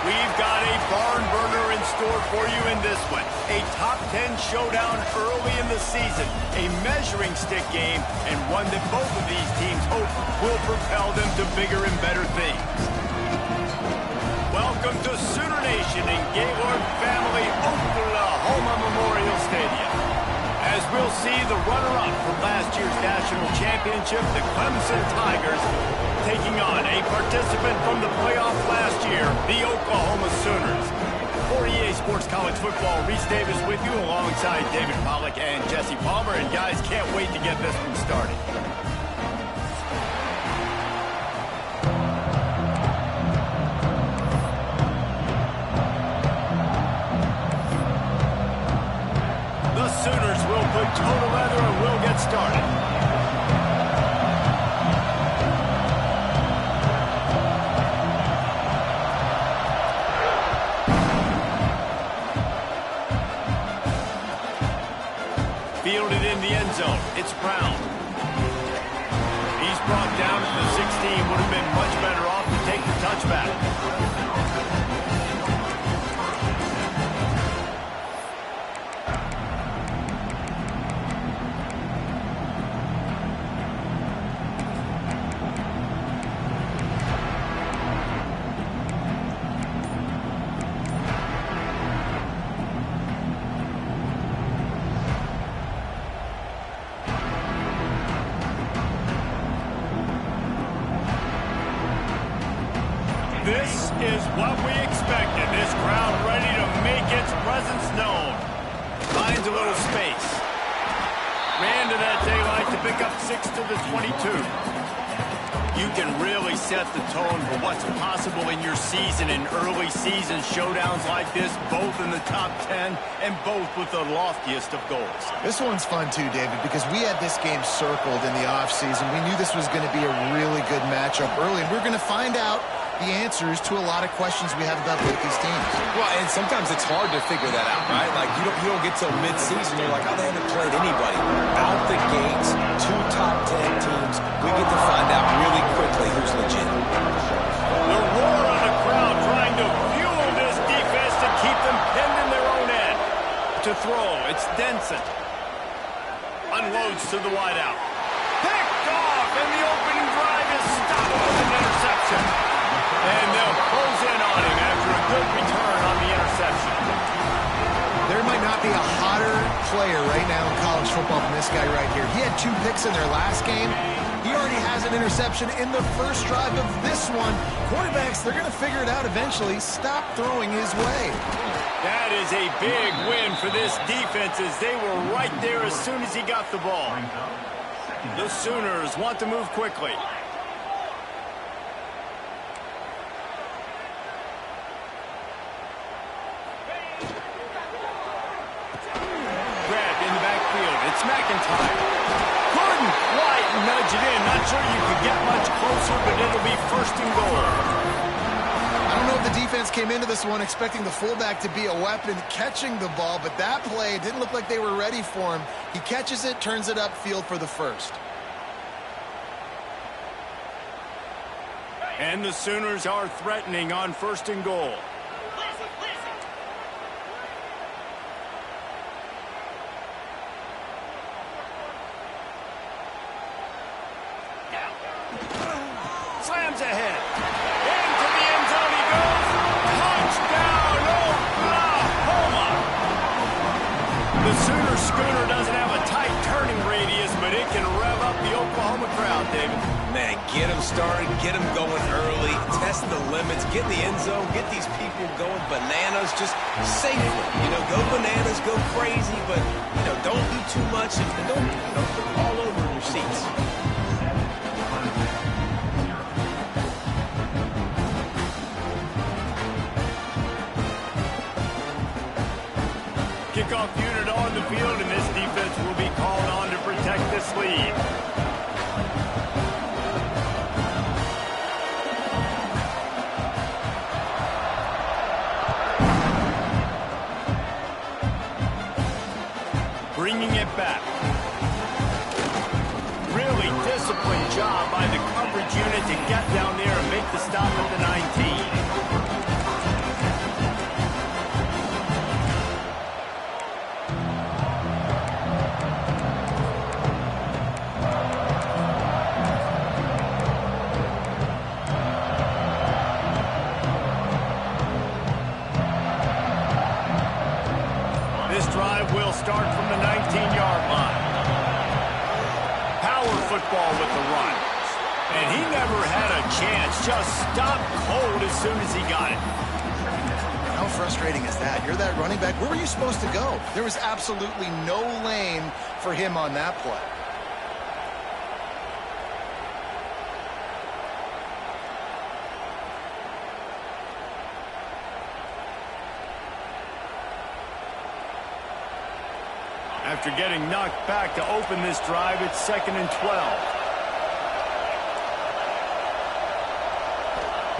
We've got a barn burner in store for you in this one. A top 10 showdown early in the season. A measuring stick game, and one that both of these teams hope will propel them to bigger and better things. Welcome to Sooner Nation in Gaylord Family Oklahoma Memorial Stadium. As we'll see the runner-up from last year's national championship, the Clemson Tigers, taking on a participant from the playoff last year, the Oklahoma Sooners. For EA Sports College Football, Reese Davis with you alongside David Pollack and Jesse Palmer. And guys, can't wait to get this one started. The Sooners will put total leather and we'll get started. Fielded in the end zone. It's Brown. He's brought down to the 16. Would have been much better off to take the touchback. This is what we expected. This crowd ready to make its presence known. Finds a little space. Ran to that daylight to pick up 6 to the 22. You can really set the tone for what's possible in your season in early season showdowns like this, both in the top 10 and both with the loftiest of goals. This one's fun too, David, because we had this game circled in the offseason. We knew this was going to be a really good matchup early, and we're going to find out the answers to a lot of questions we have about both these teams. Well, and sometimes it's hard to figure that out, right? Like, you don't get till mid-season, you're like, oh, they haven't played anybody. Out the gates, 2 top 10 teams, we get to find out really quickly who's legit. The roar on the crowd trying to fuel this defense to keep them pinned in their own end. To throw, it's Denson. Unloads to the wideout. Picked off, and the opening drive is stopped with an interception. And they'll close in on him after a good return on the interception. There might not be a hotter player right now in college football than this guy right here. He had 2 picks in their last game. He already has an interception in the first drive of this one. Quarterbacks, they're going to figure it out eventually. Stop throwing his way. That is a big win for this defense as they were right there as soon as he got the ball. The Sooners want to move quickly. It's McIntyre. Couldn't quite nudge it in. Not sure you could get much closer, but it'll be first and goal. I don't know if the defense came into this one expecting the fullback to be a weapon catching the ball, but that play didn't look like they were ready for him. He catches it, turns it upfield for the first. And the Sooners are threatening on 1st and goal. Slams ahead. Into the end zone he goes. Touchdown, Oklahoma! The Sooner schooner doesn't have a tight turning radius, but it can rev up the Oklahoma crowd, David. Man, get them started, get them going early, test the limits, get in the end zone, get these people going bananas, just safely. Go bananas, go crazy, but, don't do too much and don't, all over in your seats. Kickoff unit on the field, and this defense will be called on to protect this lead. Bringing it back. Really disciplined job by the coverage unit to get down there and make the stop at the 19. Start from the 19-yard line. Power football with the run. And he never had a chance. Just stopped cold as soon as he got it. How frustrating is that? You're that running back. Where were you supposed to go? There was absolutely no lane for him on that play. After getting knocked back to open this drive, it's 2nd and 12.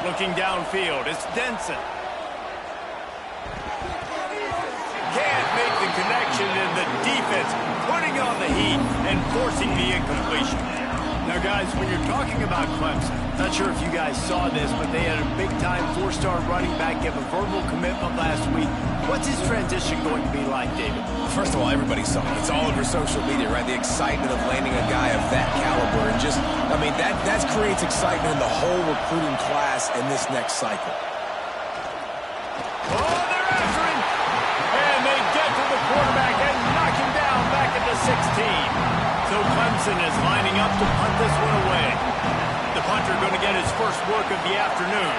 Looking downfield, it's Denson. Can't make the connection, and the defense putting on the heat and forcing the incompletion. Now, guys, when you're talking about Clemson, not sure if you guys saw this, but they had a big-time 4-star running back give a verbal commitment last week. What's his transition going to be like, David? First of all, everybody saw it. It's all over social media, right? The excitement of landing a guy of that caliber. And just, that creates excitement in the whole recruiting class in this next cycle. Oh, they're after him! And they get to the quarterback and knock him down back at the 16. So Clemson is lining up to punt this one away. The punter going to get his first work of the afternoon.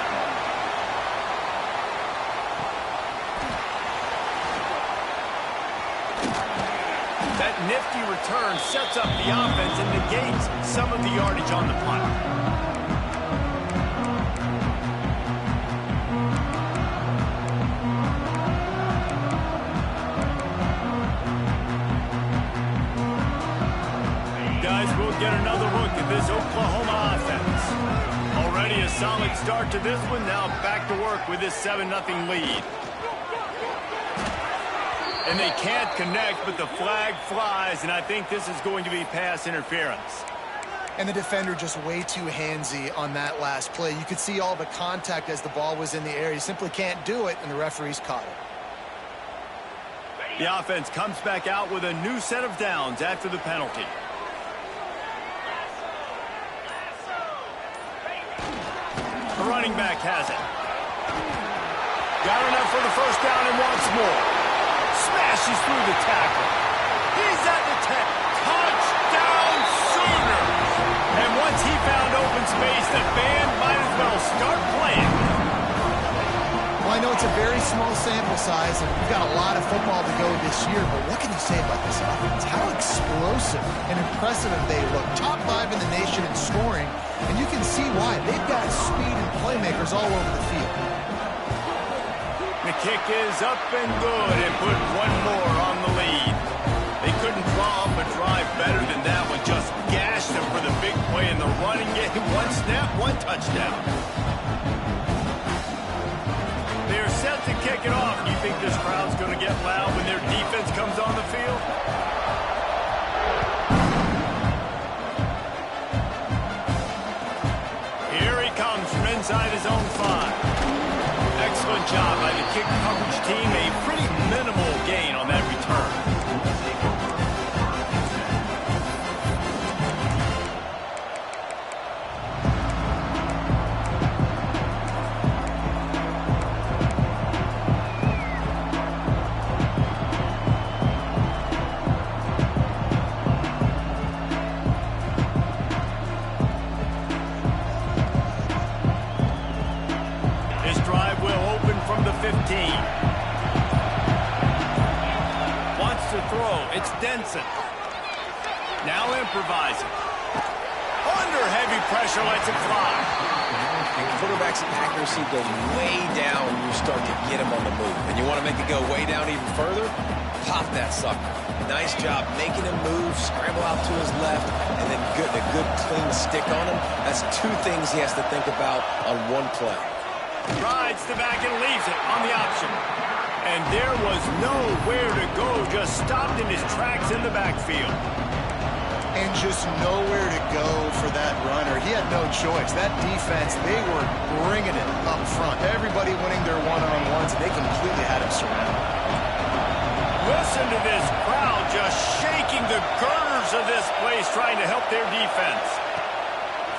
That nifty return sets up the offense and negates some of the yardage on the punt. Guys, we'll get another look at this Oklahoma offense. Already a solid start to this one. Now back to work with this 7-0 lead. And they can't connect, but the flag flies, and I think this is going to be pass interference. And the defender just way too handsy on that last play. You could see all the contact as the ball was in the air. You simply can't do it, and the referees caught it. The offense comes back out with a new set of downs after the penalty. The running back has it. Got enough for the first down and wants more. Smashes through the tackle. He's at the 10. Touchdown Sooners! And once he found open space, the band might as well start playing. Well, I know it's a very small sample size, and we've got a lot of football to go this year, but what can you say about this offense? How explosive and impressive they look. Top 5 in the nation in scoring, and you can see why. They've got speed and playmakers all over the field. The kick is up and good and put one more on the lead. They couldn't draw up a drive better than that one. Just gashed them for the big play in the running game. One snap, one touchdown. They're set to kick it off. Do you think this crowd's going to get loud when their defense comes on the field? Here he comes from job by the kick coverage team. A pretty minimal gain on that return. From the 15. Wants to throw. It's Denson. Now improvising. Under heavy pressure, lets it fly. And quarterback's accuracy goes way down when you start to get him on the move. And you want to make it go way down even further? Pop that sucker. Nice job making him move, scramble out to his left, and then a good clean stick on him. That's two things he has to think about on one play. Rides the back and leaves it on the option. And there was nowhere to go, just stopped in his tracks in the backfield. And just nowhere to go for that runner. He had no choice. That defense, they were bringing it up front. Everybody winning their one-on-ones, and they completely had him surrounded. Listen to this crowd just shaking the girders of this place, trying to help their defense.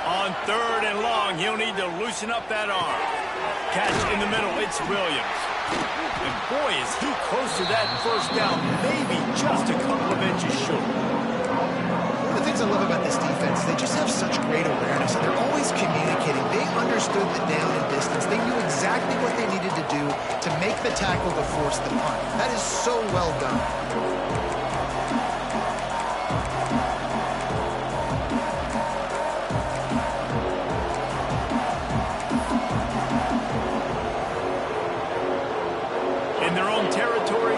On 3rd and long, he'll need to loosen up that arm. Catch in the middle, it's Williams. And boy, is he close to that first down, maybe just a couple of inches short. One of the things I love about this defense, they just have such great awareness. They're always communicating. They understood the down and distance. They knew exactly what they needed to do to make the tackle to force the punt. That is so well done. In their own territory,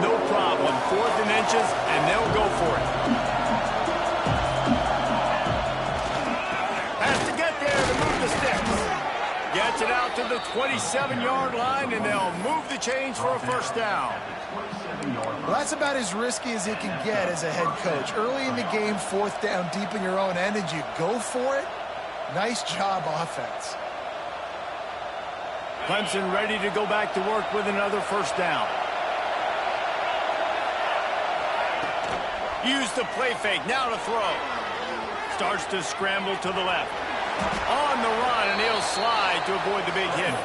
no problem. 4th and inches, and they'll go for it. Has to get there to move the sticks. Gets it out to the 27-yard line, and they'll move the chains for a first down. Well, that's about as risky as it can get as a head coach. Early in the game, 4th down, deep in your own end, and you go for it. Nice job, offense. Clemson ready to go back to work with another first down. Use the play fake, now to throw. Starts to scramble to the left. On the run, and he'll slide to avoid the big hit.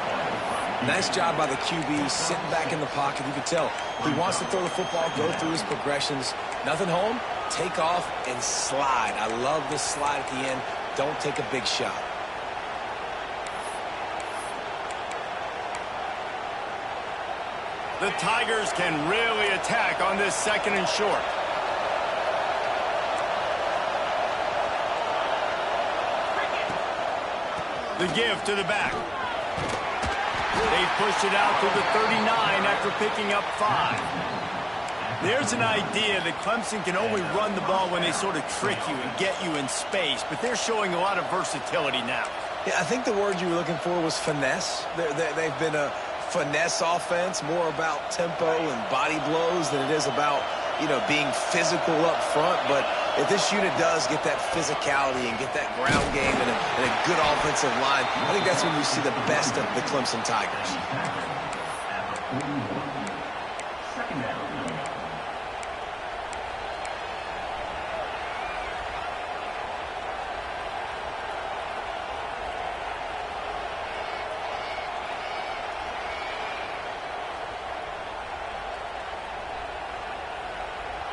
Nice job by the QB, sitting back in the pocket. You can tell he wants to throw the football, go through his progressions. Nothing home, take off, and slide. I love this slide at the end. Don't take a big shot. The Tigers can really attack on this 2nd and short. The give to the back. They pushed it out to the 39 after picking up 5. There's an idea that Clemson can only run the ball when they sort of trick you and get you in space, but they're showing a lot of versatility now. Yeah, I think the word you were looking for was finesse. They've been a finesse offense, more about tempo and body blows than it is about, being physical up front. But if this unit does get that physicality and get that ground game and a good offensive line, I think that's when we see the best of the Clemson Tigers.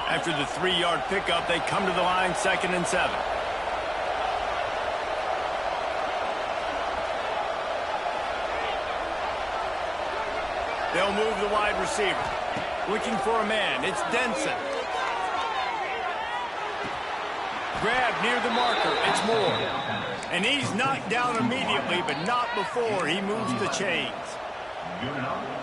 After the 3-yard pickup, they come to the line, 2nd and 7. They'll move the wide receiver. Looking for a man. It's Denson. Grab near the marker. It's Moore. And he's knocked down immediately, but not before he moves the chains.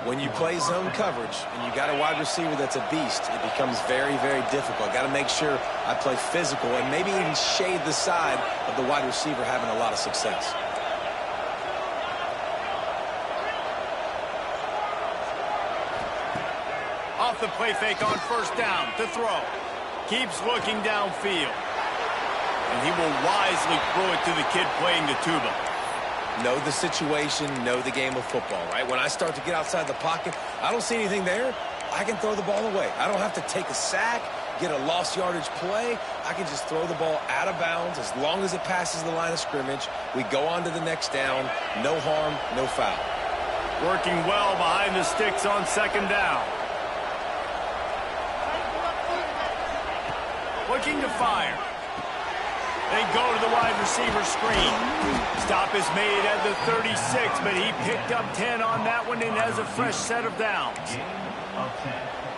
When you play zone coverage and you got a wide receiver that's a beast, it becomes very, very difficult. Got to make sure I play physical and maybe even shade the side of the wide receiver having a lot of success. Off the play fake on first down to throw. Keeps looking downfield. And he will wisely throw it to the kid playing the tuba. Know the situation, know the game of football, right? When I start to get outside the pocket, I don't see anything there, I can throw the ball away. I don't have to take a sack, get a lost yardage play. I can just throw the ball out of bounds as long as it passes the line of scrimmage. We go on to the next down. No harm, no foul. Working well behind the sticks on second down. Looking to fire. They go to the wide receiver screen. Stop is made at the 36, but he picked up 10 on that one and has a fresh set of downs.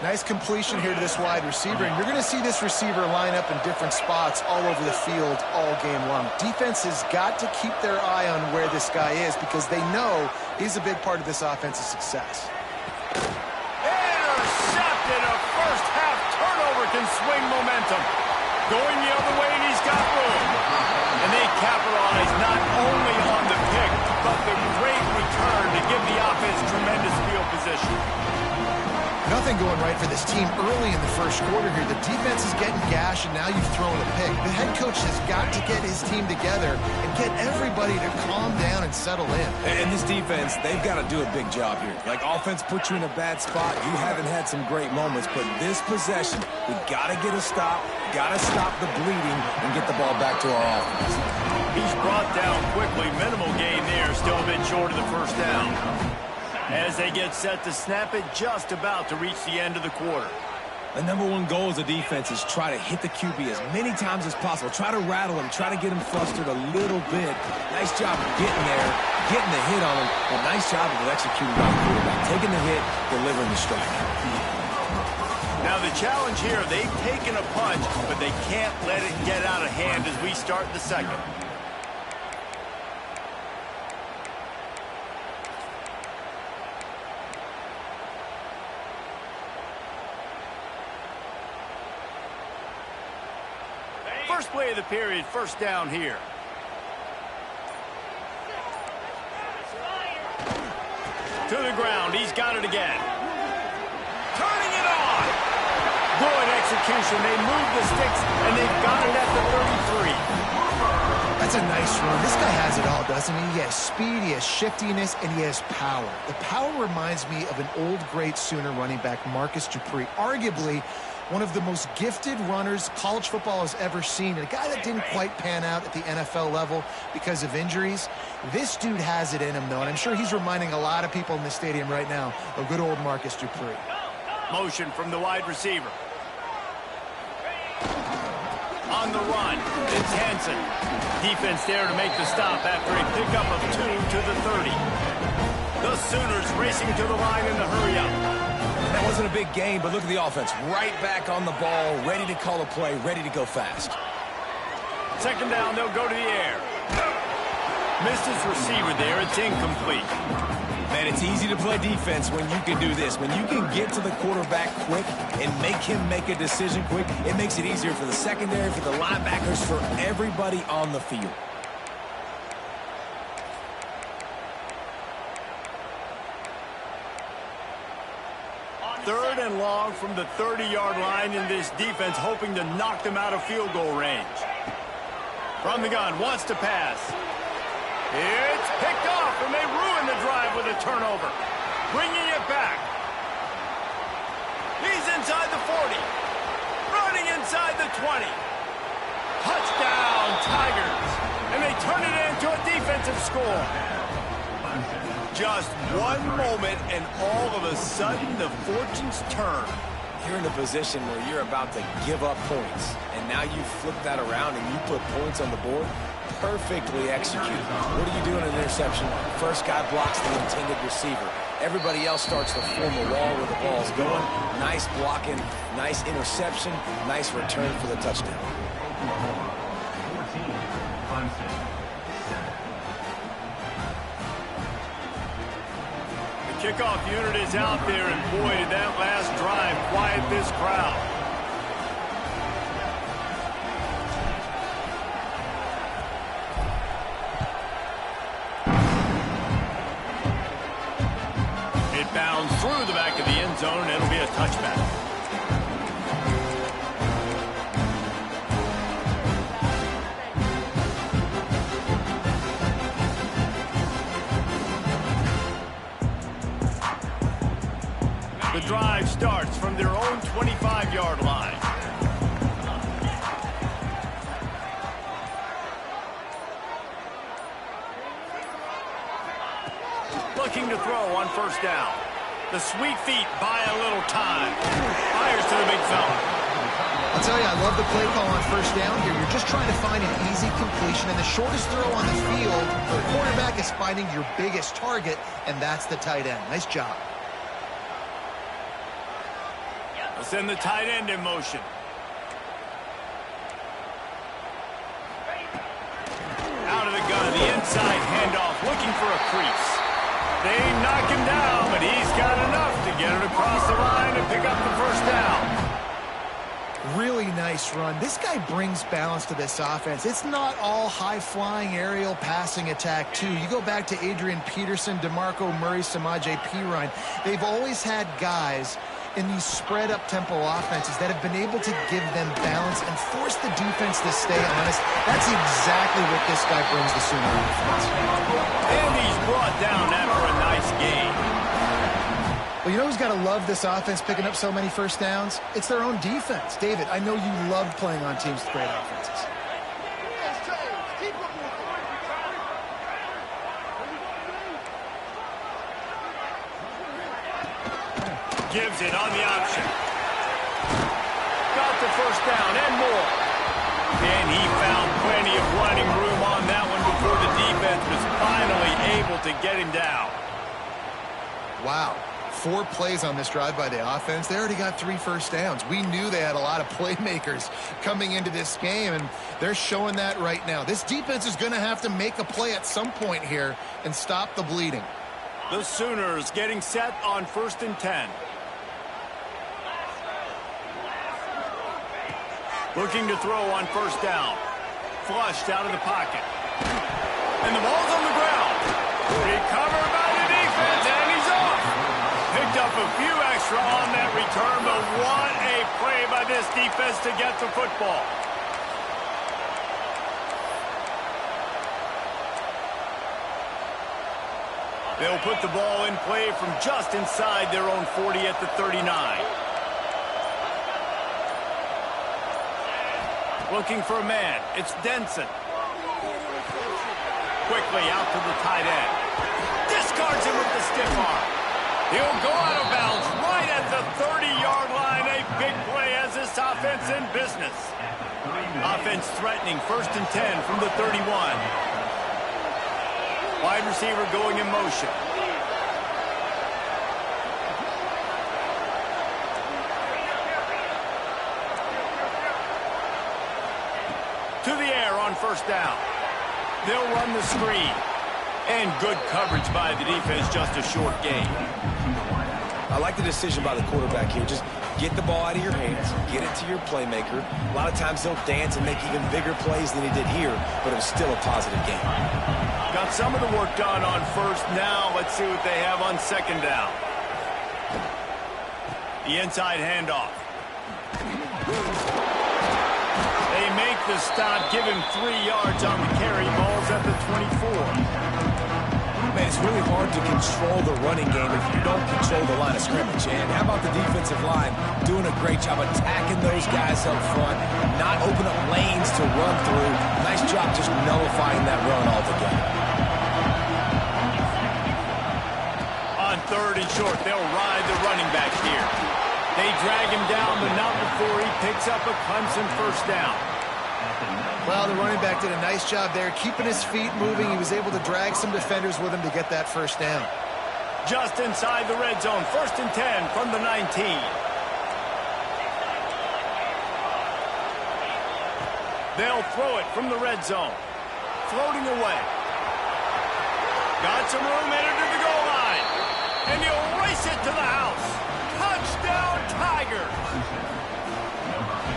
Nice completion here to this wide receiver, and you're going to see this receiver line up in different spots all over the field all game long. Defense has got to keep their eye on where this guy is because they know he's a big part of this offense's success. Intercepted. A first-half turnover can swing momentum. Going the other way, and he's got room. And they capitalize not only on the pick, but the great return to give the offense tremendous field position. Nothing going right for this team early in the first quarter here. The defense is getting gashed, and now you've thrown a pick. The head coach has got to get his team together and get everybody to calm down and settle in. And this defense, they've got to do a big job here. Like, offense puts you in a bad spot. You haven't had some great moments, but this possession, we got to get a stop, got to stop the bleeding, and get the ball back to our offense. He's brought down quickly. Minimal gain there. Still a bit short of the first down. As they get set to snap it, just about to reach the end of the quarter. The number one goal as a defense is try to hit the QB as many times as possible. Try to rattle him, try to get him flustered a little bit. Nice job of getting there, getting the hit on him, but nice job of executing by the quarterback. Taking the hit, delivering the strike. Now the challenge here, they've taken a punch, but they can't let it get out of hand as we start the second. First play of the period, first down here. To the ground, he's got it again. Turning it on. Good execution. They move the sticks, and they've got it at the 33. That's a nice run. This guy has it all, doesn't he? He has speed, he has shiftiness, and he has power. The power reminds me of an old great Sooner running back, Marcus Dupree, arguably one of the most gifted runners college football has ever seen. And a guy that didn't quite pan out at the NFL level because of injuries. This dude has it in him, though, and I'm sure he's reminding a lot of people in the stadium right now of good old Marcus Dupree. Motion from the wide receiver. On the run, it's Hansen. Defense there to make the stop after a pickup of 2 to the 30. The Sooners racing to the line in the hurry-up. That wasn't a big gain, but look at the offense. Right back on the ball, ready to call a play, ready to go fast. Second down, they'll go to the air. Missed his receiver there. It's incomplete. Man, it's easy to play defense when you can do this. When you can get to the quarterback quick and make him make a decision quick, it makes it easier for the secondary, for the linebackers, for everybody on the field. Third and long from the 30-yard line in this defense, hoping to knock them out of field goal range. From the gun, wants to pass. It's picked off, and they ruin the drive with a turnover. Bringing it back. He's inside the 40. Running inside the 20. Touchdown, Tigers. And they turn it into a defensive score. Just one moment, and all of a sudden, the fortunes turn. You're in a position where you're about to give up points, and now you flip that around and you put points on the board. Perfectly executed. What do you do in an interception? First guy blocks the intended receiver. Everybody else starts to form a wall where the ball's going. Nice blocking, nice interception, nice return for the touchdown. Kickoff unit is out there, and boy, did that last drive quiet this crowd. It bounds through the back of the end zone, and it'll be a touchback. starts from their own 25-yard line. Looking to throw on first down. The sweet feet buy a little time. Fires to the big fella. I'll tell you, I love the play call on first down here. You're just trying to find an easy completion, and the shortest throw on the field for the quarterback is finding your biggest target, and that's the tight end. Nice job. Let's send the tight end in motion. Out of the gun, the inside handoff, looking for a crease. They knock him down, but he's got enough to get it across the line and pick up the first down. Really nice run. This guy brings balance to this offense. It's not all high-flying aerial passing attack, too. You go back to Adrian Peterson, DeMarco Murray, Samaje Perine. They've always had guys in these spread-up tempo offenses that have been able to give them balance and force the defense to stay honest. That's exactly what this guy brings the Sooner offense. And he's brought down after a nice game. Well, you know who's got to love this offense picking up so many first downs? It's their own defense. David, I know you love playing on teams with great offenses. Gives it on the option. Got the first down and more. And he found plenty of running room on that one before the defense was finally able to get him down. Wow. 4 plays on this drive by the offense. They already got 3 first downs. We knew they had a lot of playmakers coming into this game, and they're showing that right now. This defense is going to have to make a play at some point here and stop the bleeding. The Sooners getting set on 1st and 10. Looking to throw on first down. Flushed out of the pocket. And the ball's on the ground. Recovered by the defense, and he's off. Picked up a few extra on that return, but what a play by this defense to get the football. They'll put the ball in play from just inside their own 40 at the 39. Looking for a man. It's Denson. Quickly out to the tight end. Discards him with the stiff arm. He'll go out of bounds right at the 30-yard line. A big play as this offense in business. Offense threatening 1st and 10 from the 31. Wide receiver going in motion. To the air on first down. They'll run the screen. And good coverage by the defense, just a short gain. I like the decision by the quarterback here. Just get the ball out of your hands, get it to your playmaker. A lot of times he'll dance and make even bigger plays than he did here, but it was still a positive game. Got some of the work done on first. Now let's see what they have on second down. The inside handoff. They make the stop, give him 3 yards on the carry. Ball's at the 24. Man, it's really hard to control the running game if you don't control the line of scrimmage. And how about the defensive line doing a great job attacking those guys up front, not open up lanes to run through. Nice job just nullifying that run altogether. On 3rd and short, they'll ride the running back here. They drag him down, but not before he picks up a Clemson first down. Well, the running back did a nice job there, keeping his feet moving. He was able to drag some defenders with him to get that first down. Just inside the red zone, 1st and 10 from the 19. They'll throw it from the red zone. Floating away. Got some room headed to the goal line. And he'll race it to the house. Touchdown, Tigers!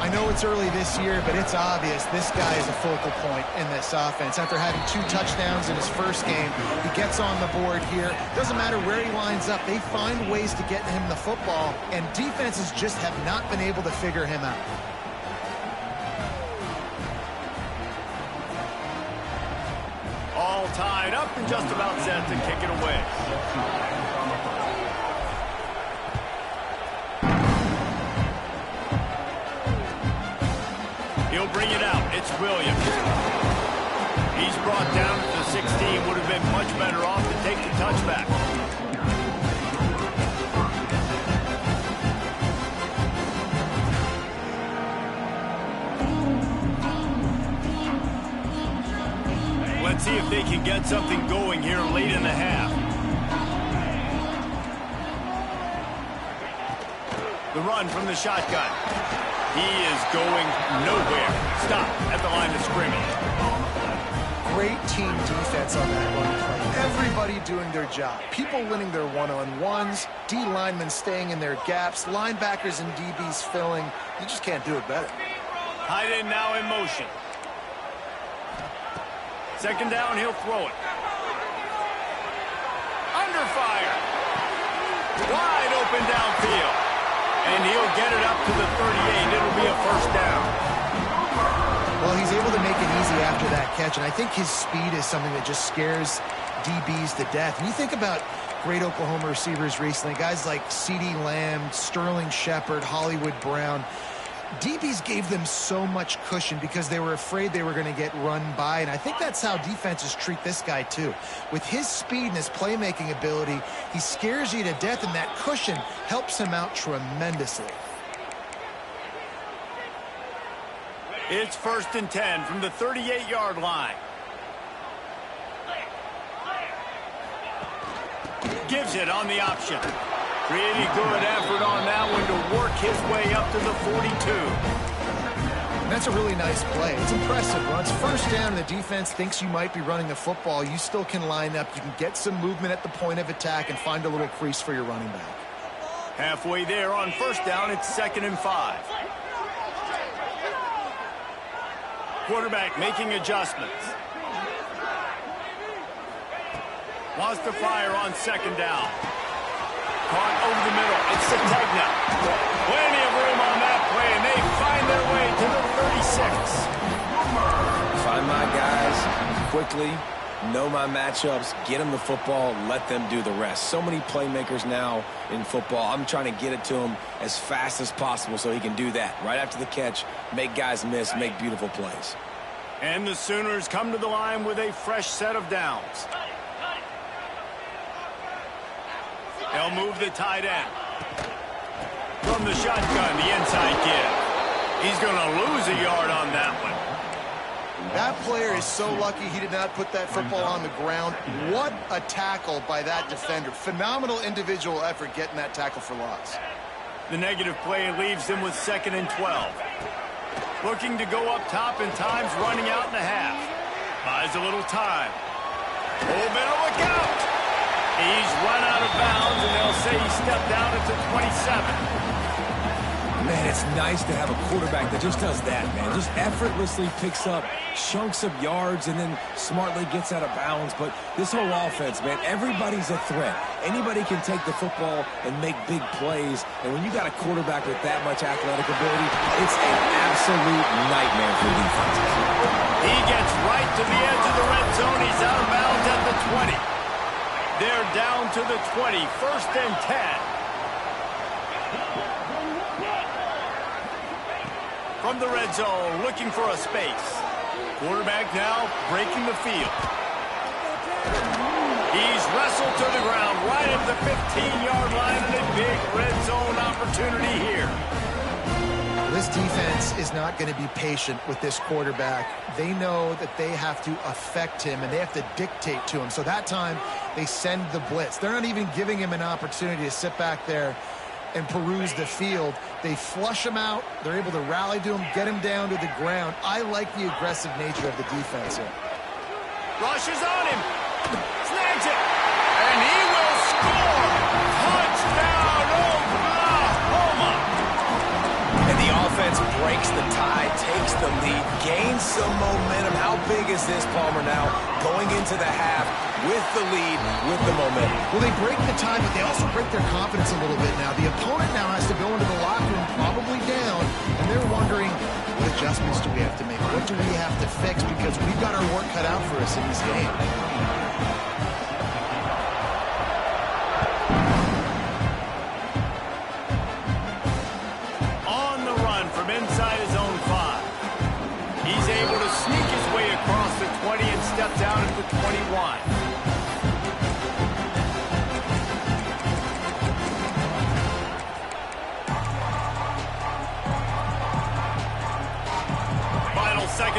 I know it's early this year, but it's obvious this guy is a focal point in this offense. After having 2 touchdowns in his first game, he gets on the board here. Doesn't matter where he lines up. They find ways to get him the football, and defenses just have not been able to figure him out. All tied up and just about set to kick it away. It's Williams. He's brought down to the 16. Would have been much better off to take the touchback. Let's see if they can get something going here late in the half. The run from the shotgun. He is going nowhere. Stop at the line of scrimmage. Great team defense on that run play. Everybody doing their job. People winning their one-on-ones, D linemen staying in their gaps, linebackers and DBs filling. You just can't do it better. Tight end now in motion. Second down, he'll throw it. Under fire. Wide open downfield. And he'll get it up to the 38. It'll be a first down. Well, he's able to make it easy after that catch, and I think his speed is something that just scares DBs to death. When you think about great Oklahoma receivers recently, guys like CeeDee Lamb, Sterling Shepard, Hollywood Brown, DBs gave them so much cushion because they were afraid they were going to get run by, and I think that's how defenses treat this guy too. With his speed and his playmaking ability, he scares you to death, and that cushion helps him out tremendously. It's 1st and 10 from the 38-yard line. Gives it on the option. Pretty good effort on that one to work his way up to the 42. And that's a really nice play. It's impressive. When it's first down and the defense thinks you might be running the football, you still can line up. You can get some movement at the point of attack and find a little crease for your running back. Halfway there on first down, it's 2nd and 5. Quarterback making adjustments. Wants to fire on 2nd down. Caught over the middle. It's Sategna. Plenty of room on that play, and they find their way to the 36. Find my guys quickly, know my matchups, get them the football, let them do the rest. So many playmakers now in football. I'm trying to get it to him as fast as possible so he can do that. Right after the catch, make guys miss, make beautiful plays. And the Sooners come to the line with a fresh set of downs. They'll move the tight end. From the shotgun, the inside give. He's going to lose a yard on that one. That player is so lucky he did not put that football on the ground. What a tackle by that defender. Phenomenal individual effort getting that tackle for loss. The negative play leaves them with 2nd and 12. Looking to go up top, and time's running out in the half. Buys a little time. Oh, better look out. He's run out of bounds, and they'll say he stepped down at the 27. Man, it's nice to have a quarterback that just does that, man. Just effortlessly picks up chunks of yards and then smartly gets out of bounds. But this whole offense, man, everybody's a threat. Anybody can take the football and make big plays. And when you got a quarterback with that much athletic ability, it's an absolute nightmare for defenses. He gets right to the edge of the red zone. He's out of bounds at the 20. They're down to the 20, 1st and 10. From the red zone, looking for a space. Quarterback now breaking the field. He's wrestled to the ground right at the 15-yard line, and a big red zone opportunity here. This defense is not going to be patient with this quarterback. They know that they have to affect him, and they have to dictate to him. So that time, they send the blitz. They're not even giving him an opportunity to sit back there and peruse the field. They flush him out. They're able to rally to him, get him down to the ground. I like the aggressive nature of the defense here. Rushes on him. Snags it. And he will score. Touchdown, Oklahoma. And the offense breaks the tie, takes the lead, gains some momentum. How big is this, Palmer, now? Going into the half with the lead, with the momentum. Well, they break the tie, but they also break their confidence a little bit now. The opponent now has to go into the locker room probably down, and they're wondering, what adjustments do we have to make? What do we have to fix? Because we've got our work cut out for us in this game. On the run from inside his own 5. He's able to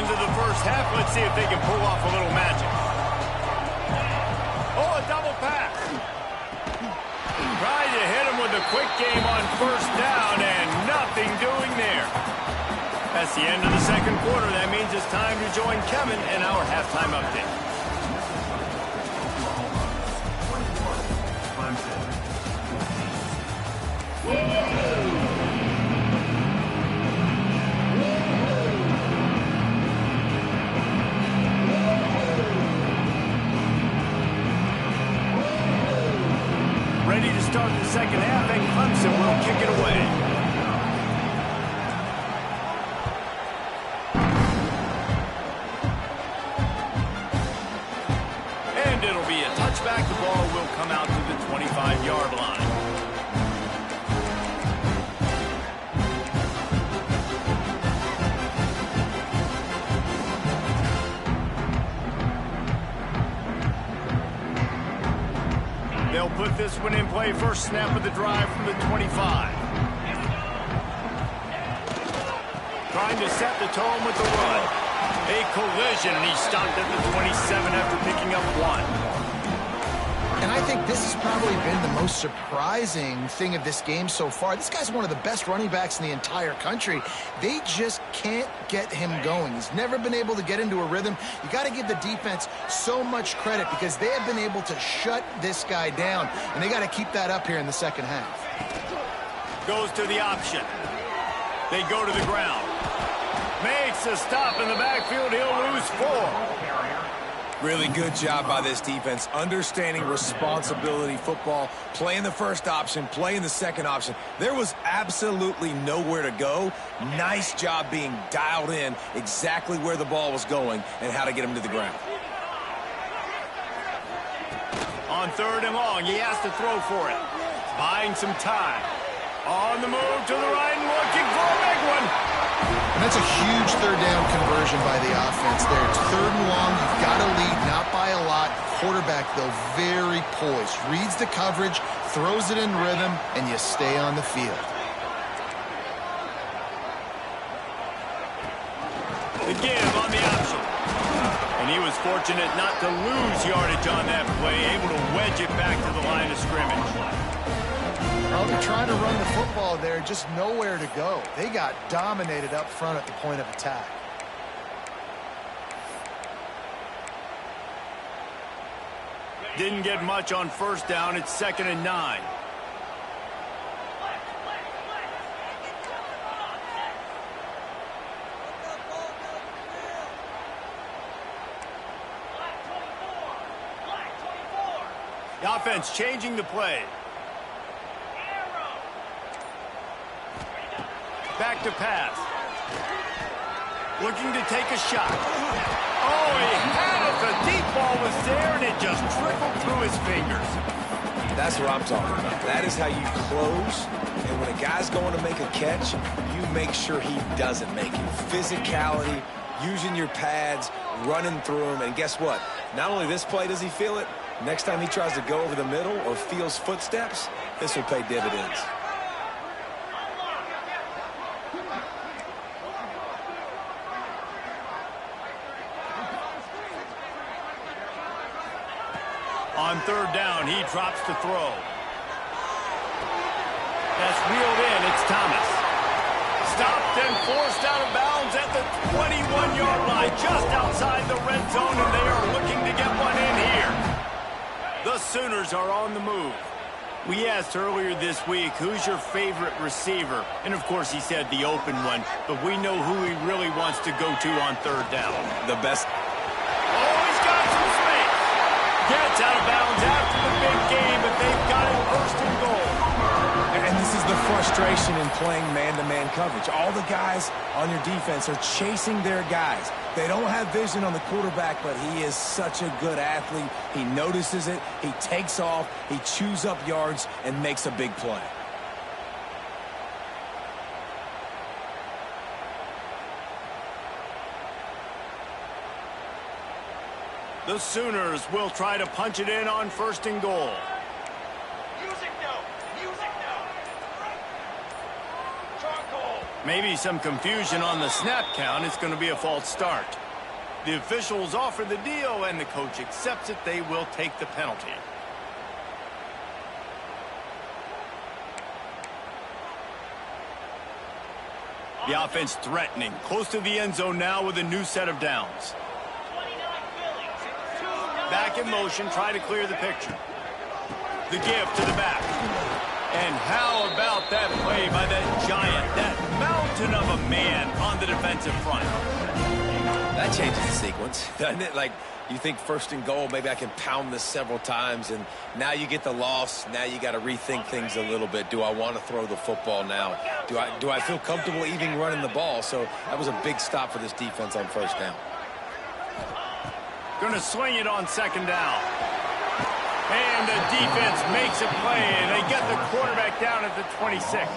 into the first half. Let's see if they can pull off a little magic. Oh, a double pass. Trying to hit him with a quick game on first down, and nothing doing there. That's the end of the second quarter. That means it's time to join Kevin in our halftime update. Ready to start the second half, and Clemson will kick it away. And it'll be a touchback. The ball will come out to the 25-yard line. They'll put this one in play. First snap of the drive from the 25. Trying to set the tone with the run. A collision, and he stopped at the 27 after picking up 1. And I think this has probably been the most surprising thing of this game so far. This guy's one of the best running backs in the entire country. They just can't get him going. He's never been able to get into a rhythm. You got to give the defense so much credit because they have been able to shut this guy down, and they got to keep that up here in the second half. Goes to the option. They go to the ground. Makes a stop in the backfield. He'll lose 4. Really good job by this defense, understanding responsibility football, playing the first option, playing the second option. There was absolutely nowhere to go. Nice job being dialed in exactly where the ball was going and how to get him to the ground. On 3rd and long, he has to throw for it. Buying some time. On the move to the right and looking for a big one. And that's a huge third down conversion by the offense there. It's 3rd and long. You've got to lead, not by a lot. Quarterback, though, very poised. Reads the coverage, throws it in rhythm, and you stay on the field. The give on the option. And he was fortunate not to lose yardage on that play, able to wedge it back to the line of scrimmage. Probably trying to run the football there, just nowhere to go. They got dominated up front at the point of attack. Didn't get much on first down. It's 2nd and 9. The offense changing the play. Back to pass. Looking to take a shot. Oh, he had it. The deep ball was there, and it just trickled through his fingers. That's what I'm talking about. That is how you close. And when a guy's going to make a catch, you make sure he doesn't make it. Physicality, using your pads, running through him. And guess what? Not only this play does he feel it, next time he tries to go over the middle or feels footsteps, this will pay dividends. On 3rd down, he drops to throw. That's reeled in. It's Thomas. Stopped and forced out of bounds at the 21-yard line, just outside the red zone, and they are looking to get one in here. The Sooners are on the move. We asked earlier this week, who's your favorite receiver? And, of course, he said the open one, but we know who he really wants to go to on 3rd down. The best. Oh, he's got some space. Gets out of bounds after the big game, but they've got it 1st and goal. And this is the frustration in playing man-to-man coverage. All the guys on your defense are chasing their guys. They don't have vision on the quarterback, but he is such a good athlete. He notices it, he takes off, he chews up yards, and makes a big play. The Sooners will try to punch it in on 1st and goal. Maybe some confusion on the snap count. It's going to be a false start. The officials offer the deal, and the coach accepts it. They will take the penalty. The offense threatening, close to the end zone now with a new set of downs. Back in motion, try to clear the picture. The give to the back. And how about that play by that giant, that mountain of a man on the defensive front? That changes the sequence, doesn't it? Like, you think first and goal, maybe I can pound this several times, and now you get the loss. Now you got to rethink things a little bit. Do I want to throw the football now? Do I feel comfortable even running the ball? So that was a big stop for this defense on first down. Going to swing it on second down. And the defense makes a play, and they get the quarterback down at the 26.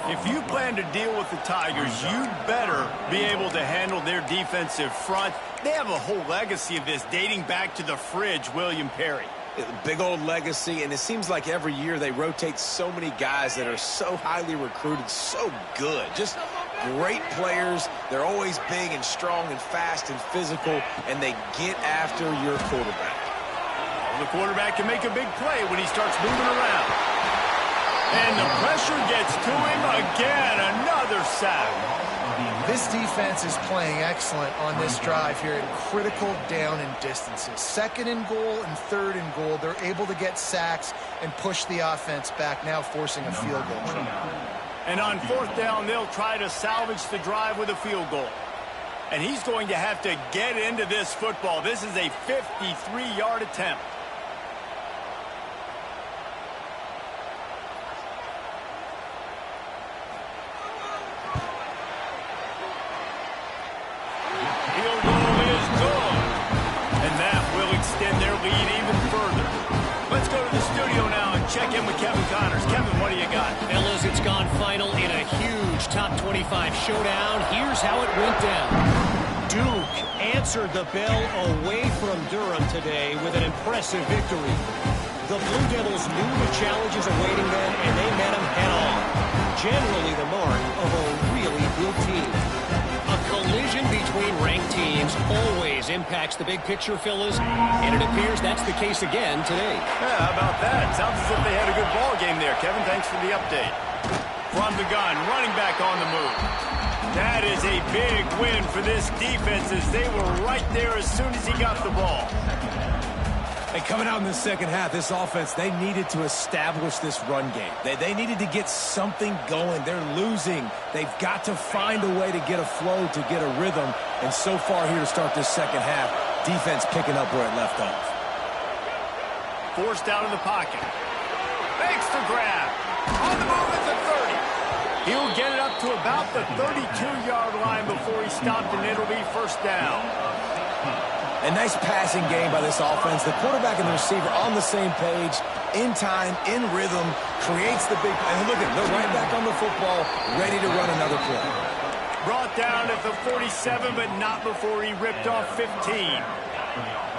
If you plan to deal with the Tigers, you'd better be able to handle their defensive front. They have a whole legacy of this dating back to the fridge, William Perry. Big old legacy, and it seems like every year they rotate so many guys that are so highly recruited, so good. Just great players. They're always big and strong and fast and physical, and they get after your quarterback. The quarterback can make a big play when he starts moving around. And the pressure gets to him again. Another sack. This defense is playing excellent on this drive here in critical down and distances. Second and goal and third and goal. They're able to get sacks and push the offense back, now forcing a field goal. And on fourth down, they'll try to salvage the drive with a field goal. And he's going to have to get into this football. This is a 53-yard attempt. Check in with Kevin Connors. Kevin, what do you got? Fellas, it's gone final in a huge top 25 showdown. Here's how it went down. Duke answered the bell away from Durham today with an impressive victory. The Blue Devils knew the challenges awaiting them, and they met them head-on. Generally the mark of a really good team. A collision between ranked teams always impacts the big picture, fellas, and it appears that's the case again today. Yeah, how about that? Sounds as if they had a good ball game there. Kevin, thanks for the update. From the gun, running back on the move. That is a big win for this defense as they were right there as soon as he got the ball. And coming out in the second half, this offense, they needed to establish this run game. They needed to get something going. They're losing. They've got to find a way to get a flow, to get a rhythm. And so far here to start this second half, defense picking up where it left off. Forced out of the pocket. Makes the grab. On the move at the 30. He'll get it up to about the 32-yard line before he stopped, and it'll be first down. A nice passing game by this offense. The quarterback and the receiver on the same page, in time, in rhythm, creates the big play. And look at them, they're right back on the football, ready to run another play. Brought down at the 47, but not before he ripped off 15.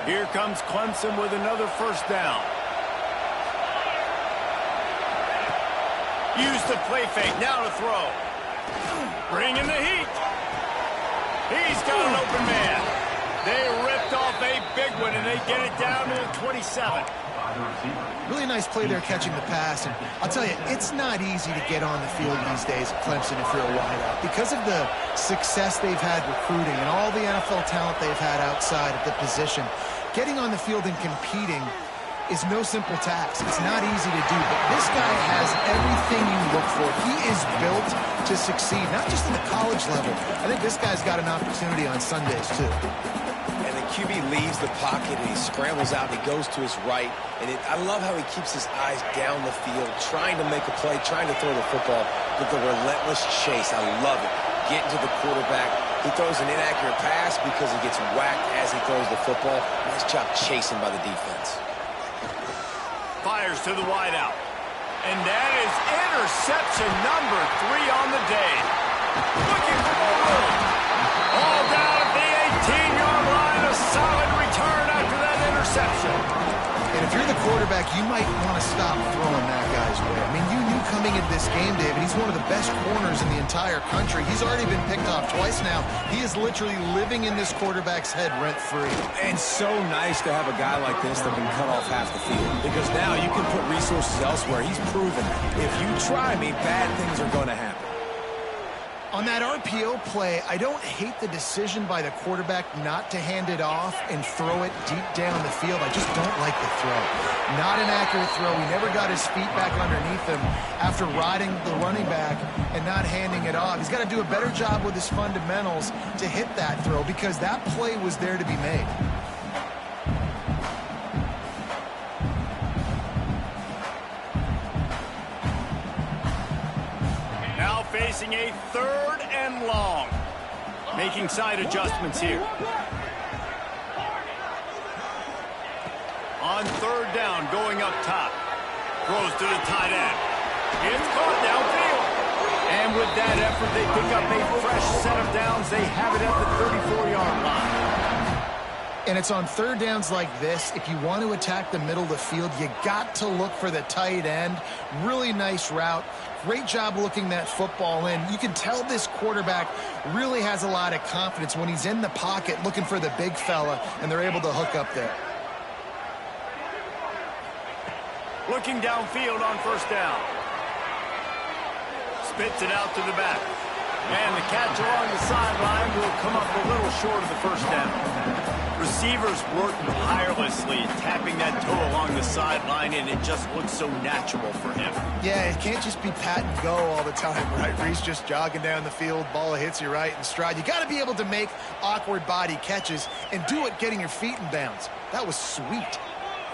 Here comes Clemson with another first down. Use the play fake, now to throw. Bringing the heat. He's got an open man. They ripped off a big one, and they get it down to the 27. Really nice play there catching the pass. And I'll tell you, it's not easy to get on the field these days at Clemson if you're a wideout. Because of the success they've had recruiting and all the NFL talent they've had outside of the position, getting on the field and competing is no simple task. It's not easy to do, but this guy has everything you look for. He is built to succeed, not just in the college level. I think this guy's got an opportunity on Sundays, too. And the QB leaves the pocket, and he scrambles out, and he goes to his right. And I love how he keeps his eyes down the field, trying to make a play, trying to throw the football with the relentless chase. I love it. Getting to the quarterback. He throws an inaccurate pass because he gets whacked as he throws the football. Nice job chasing by the defense. Fires to the wideout. And that is interception number 3 on the day. Looking for more room. All down at the 18-yard line. A solid return after that interception. And if you're the quarterback, you might want to stop throwing that guy's way. I mean, you knew coming into this game, David, he's one of the best corners in the entire country. He's already been picked off twice now. He is literally living in this quarterback's head rent-free. And so nice to have a guy like this that can cut off half the field. Because now you can put resources elsewhere. He's proven that. If you try me, bad things are going to happen. On that RPO play, I don't hate the decision by the quarterback not to hand it off and throw it deep down the field. I just don't like the throw. Not an accurate throw. He never got his feet back underneath him after riding the running back and not handing it off. He's got to do a better job with his fundamentals to hit that throw because that play was there to be made. Facing a 3rd and long. Making side adjustments here. On 3rd down, going up top. Throws to the tight end. It's caught downfield. And with that effort, they pick up a fresh set of downs. They have it at the 34-yard line. And it's on 3rd downs like this. If you want to attack the middle of the field, you got to look for the tight end. Really nice route. Great job looking that football in. You can tell this quarterback really has a lot of confidence when he's in the pocket looking for the big fella, and they're able to hook up there. Looking downfield on 1st down. Spits it out to the back. And the catch along the sideline will come up a little short of the 1st down. Receivers work tirelessly, tapping that toe along the sideline, and it just looks so natural for him. Yeah, it can't just be pat and go all the time, right? Reese just jogging down the field, ball hits you right in stride. You got to be able to make awkward body catches and do it getting your feet in bounds. That was sweet.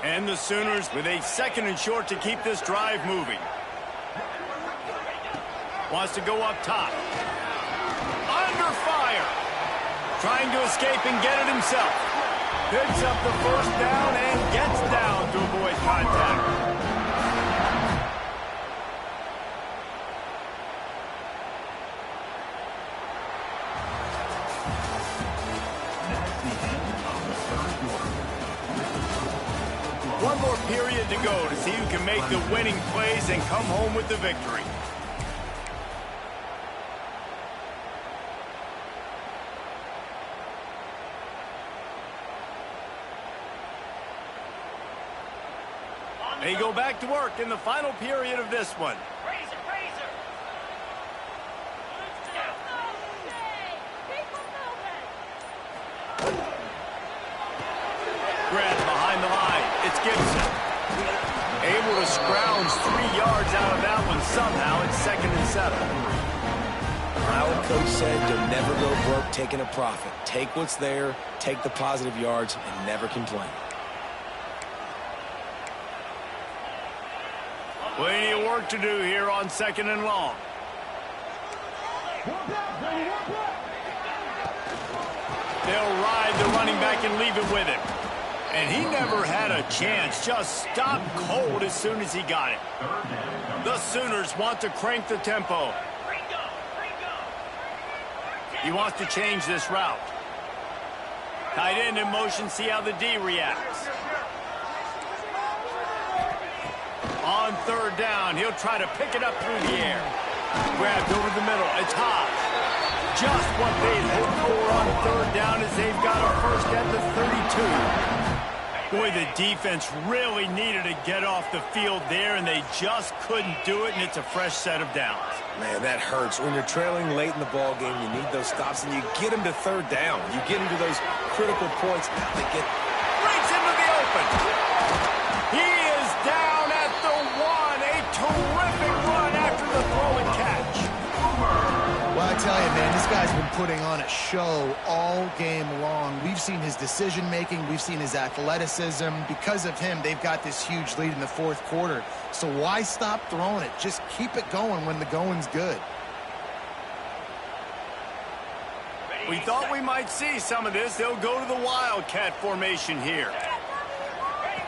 And the Sooners with a 2nd and short to keep this drive moving. Wants to go up top. Under fire. Trying to escape and get it himself. Picks up the 1st down and gets down to avoid contact. One more period to go to see who can make the winning plays and come home with the victory. They go back to work in the final period of this one. Grab behind the line. It's Gibson. Able to scrounge 3 yards out of that one somehow. It's 2nd and 7. Our coach said you'll never go broke taking a profit. Take what's there, take the positive yards, and never complain. Plenty of work to do here on 2nd and long. They'll ride the running back and leave it with him. And he never had a chance. Just stopped cold as soon as he got it. The Sooners want to crank the tempo. He wants to change this route. Tight end in motion, see how the D reacts. On 3rd down, he'll try to pick it up through the air. Grabbed over the middle. It's Hobbs. Just what they'd hoped for on 3rd down as they've got a 1st at the 32. Boy, the defense really needed to get off the field there, and they just couldn't do it, and it's a fresh set of downs. Man, that hurts. When you're trailing late in the ball game, you need those stops, and you get them to 3rd down. You get them to those critical points. Now they get... Breaks into the open. He is down at the 1. A terrific run after the throw and catch. Well, I tell you, man, this guy's been putting on a show all game long. We've seen his decision-making. We've seen his athleticism. Because of him, they've got this huge lead in the 4th quarter. So why stop throwing it? Just keep it going when the going's good. We thought we might see some of this. They'll go to the Wildcat formation here.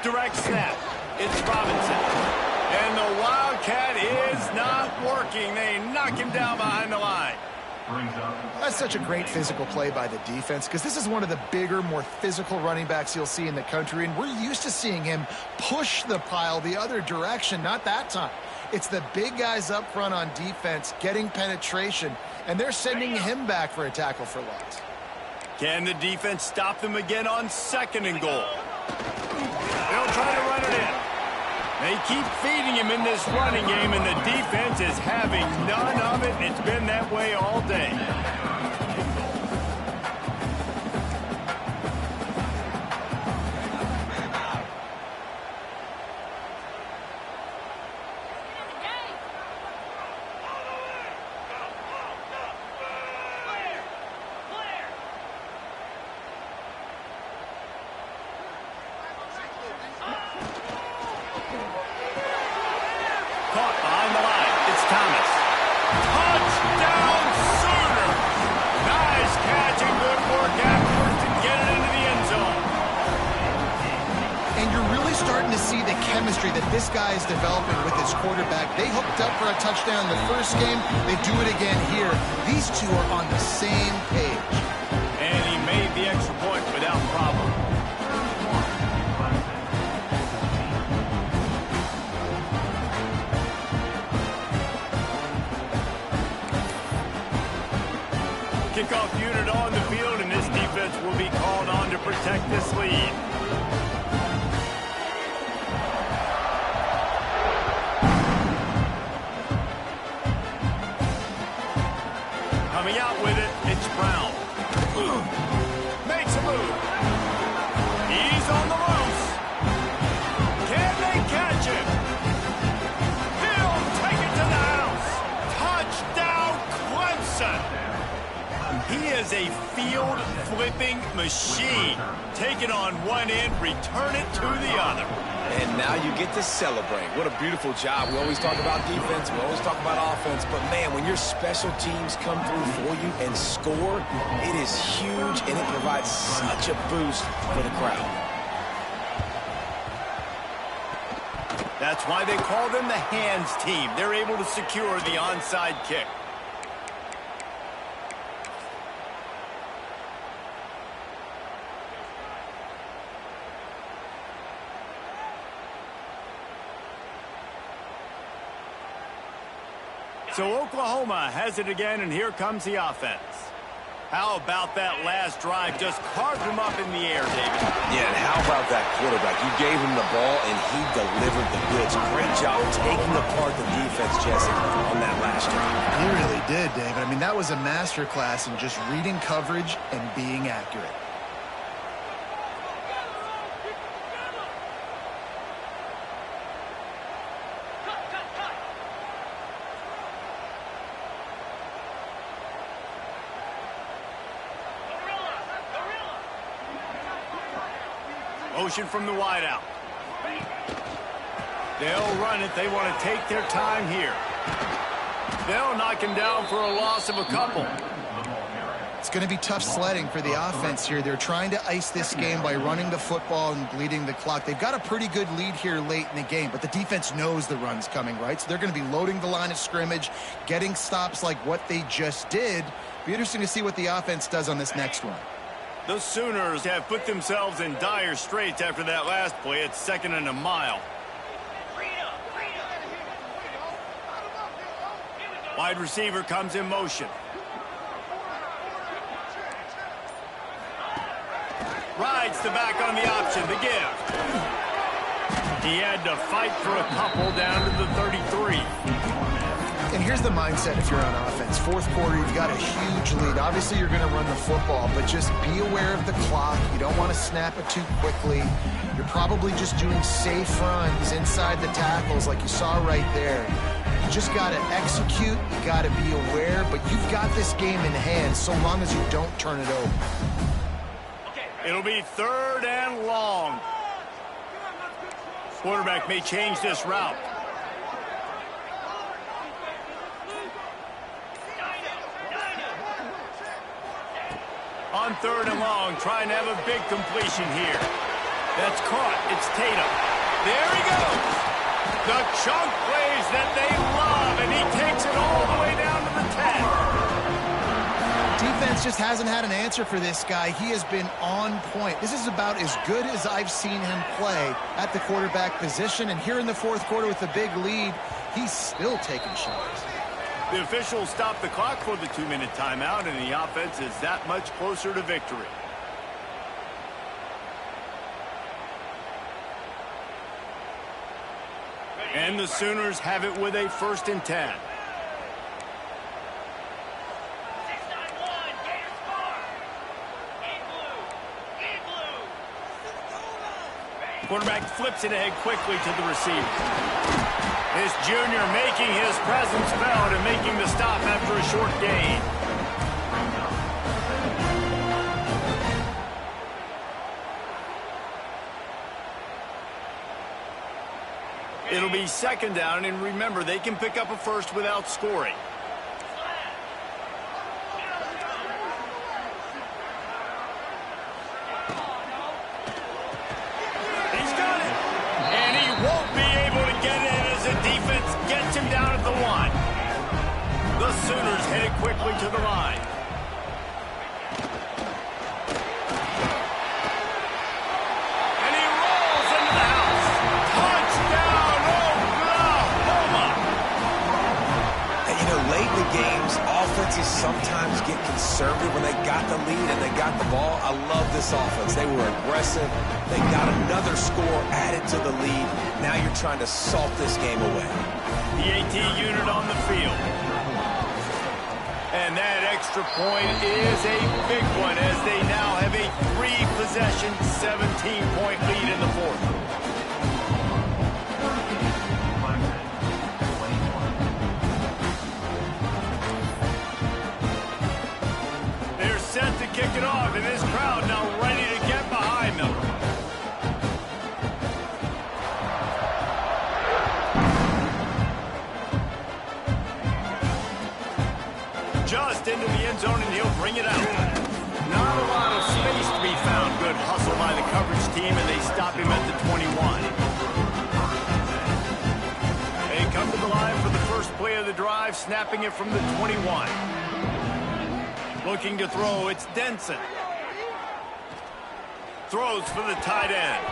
Direct snap. It's Robinson. And the Wildcat is not working. They knock him down behind the line. That's such a great physical play by the defense because this is one of the bigger, more physical running backs you'll see in the country, and we're used to seeing him push the pile the other direction. Not that time. It's the big guys up front on defense getting penetration, and they're sending him back for a tackle for loss. Can the defense stop them again on 2nd and goal? They'll try to run it in. They keep feeding him in this running game, and the defense is having none of it. It's been that way all day. Caught behind the line. It's Thomas. Touchdown, Sooner! Nice catch and good work afterwards to get it into the end zone. And you're really starting to see the chemistry that this guy is developing with his quarterback. They hooked up for a touchdown in the first game. They do it again here. These two are on the same page. And he made the extra point without problem. Kickoff unit on the field, and this defense will be called on to protect this lead. Coming out with it, it's Brown. Makes a move. He's on the loose. Can they catch him? He'll take it to the house. Touchdown, Clemson. He is a field-flipping machine. Take it on one end, return it to the other. And now you get to celebrate. What a beautiful job. We always talk about defense. We always talk about offense. But, man, when your special teams come through for you and score, it is huge, and it provides such a boost for the crowd. That's why they call them the hands team. They're able to secure the onside kick. So Oklahoma has it again, and here comes the offense. How about that last drive? Just carved him up in the air, David. Yeah, and how about that quarterback? You gave him the ball, and he delivered the goods. Great job taking apart the defense, Jesse, on that last drive. He really did, David. I mean, that was a masterclass in just reading coverage and being accurate. Motion from the wideout. They'll run it. They want to take their time here. They'll knock him down for a loss of a couple. It's going to be tough sledding for the offense here. They're trying to ice this game by running the football and bleeding the clock. They've got a pretty good lead here late in the game, but the defense knows the run's coming, right? So they're going to be loading the line of scrimmage, getting stops like what they just did. Be interesting to see what the offense does on this next one. The Sooners have put themselves in dire straits after that last play. It's 2nd and a mile. Wide receiver comes in motion. Rides the back on the option, the give. He had to fight for a couple down to the 33. And here's the mindset if you're on offense. Fourth quarter, you've got a huge lead. Obviously, you're going to run the football, but just be aware of the clock. You don't want to snap it too quickly. You're probably just doing safe runs inside the tackles like you saw right there. You just got to execute. You got to be aware, but you've got this game in hand so long as you don't turn it over. It'll be 3rd and long. Quarterback may change this route. On 3rd and long, trying to have a big completion here. That's caught. It's Tatum. There he goes. The chunk plays that they love, and he takes it all the way down to the 10. defense just hasn't had an answer for this guy. He has been on point. This is about as good as I've seen him play at the quarterback position. And here in the fourth quarter with a big lead, he's still taking shots. The officials stopped the clock for the 2-minute timeout, and the offense is that much closer to victory. And the Sooners have it with a 1st and 10. Quarterback flips it ahead quickly to the receiver. This junior making his presence felt and making the stop after a short gain. It'll be 2nd down, and remember, they can pick up a first without scoring. He's got it. And he won't be able to get it as the defense gets him down at the 1. The Sooners headed quickly to the line. And he rolls into the house. Touchdown, Oklahoma! And you know, late in the games, offenses sometimes get conservative when they got the lead and they got the ball. I love this offense. They were aggressive. They got another score added to the lead. Now you're trying to salt this game away. The AT unit on the field. And that extra point is a big one as they now have a 3-possession, 17-point lead in the 4th. They're set to kick it off, and this crowd now ready to get behind them. Just into the end zone, and he'll bring it out. Not a lot of space to be found. Good hustle by the coverage team, and they stop him at the 21. They come to the line for the first play of the drive, snapping it from the 21. Looking to throw, it's Denson. Throws for the tight end.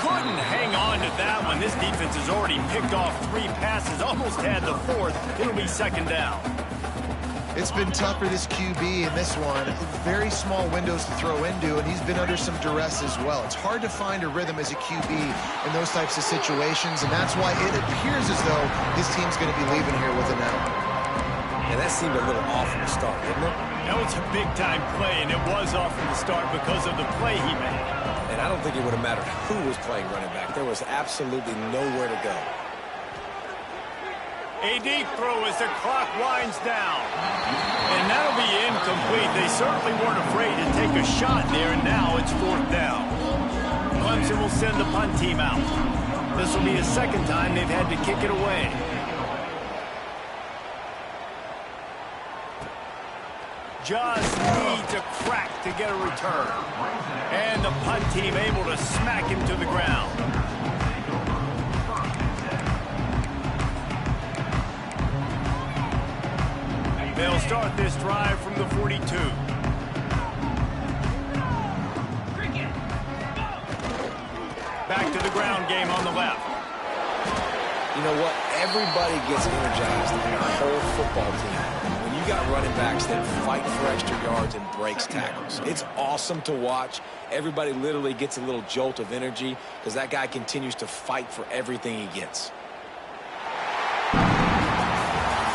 Couldn't hang on to that one. This defense has already picked off 3 passes, almost had the 4th. It'll be 2nd down. It's been tough for this QB in this one. Very small windows to throw into, and he's been under some duress as well. It's hard to find a rhythm as a QB in those types of situations, and that's why it appears as though his team's going to be leaving here with an out. And that seemed a little off from the start, didn't it? That was a big-time play, and it was off from the start because of the play he made. And I don't think it would have mattered who was playing running back. There was absolutely nowhere to go. A deep throw as the clock winds down. And that'll be incomplete. They certainly weren't afraid to take a shot there, and now it's 4th down. Clemson will send the punt team out. This will be the 2nd time they've had to kick it away. Just needs a crack to get a return. And the punt team able to smack him to the ground. They'll start this drive from the 42. Back to the ground game on the left. You know what? Everybody gets energized in our whole football team when you got running backs that fight for extra yards and breaks tackles. It's awesome to watch. Everybody literally gets a little jolt of energy because that guy continues to fight for everything he gets.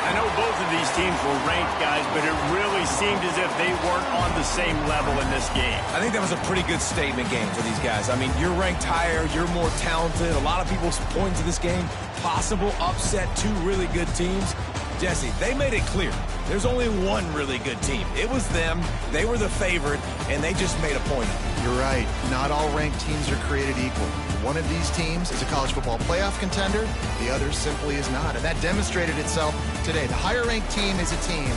I know both of these teams were ranked, guys, but it really seemed as if they weren't on the same level in this game. I think that was a pretty good statement game for these guys. I mean, you're ranked higher, you're more talented. A lot of people point to this game, possible upset, 2 really good teams. Jesse, they made it clear. There's only one really good team. It was them. They were the favorite, and they just made a point of it. You're right. Not all ranked teams are created equal. One of these teams is a college football playoff contender. The other simply is not. And that demonstrated itself today. The higher ranked team is a team